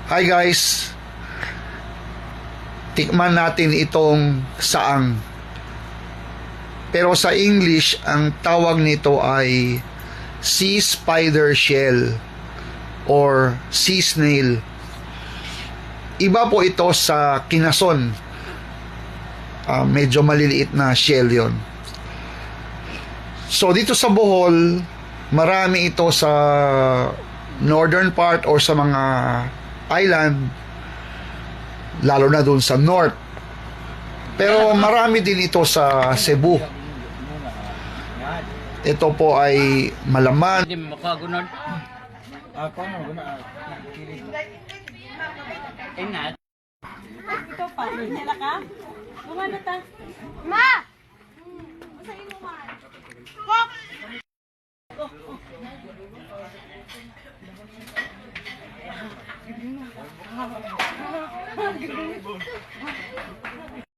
Hi guys, tikman natin itong saang. Pero sa English, ang tawag nito ay sea spider shell or sea snail. Iba po ito sa kinason. Medyo maliliit na shell yon. So dito sa Bohol, marami ito sa northern part or sa mga island, lalo na dun sa north. Pero marami din ito sa Cebu. Ito po ay malaman. Hindi makagunan. Ingat. Ito pa, nila ka? Gumano ta? Ma! Masayin mo, ma. Kok!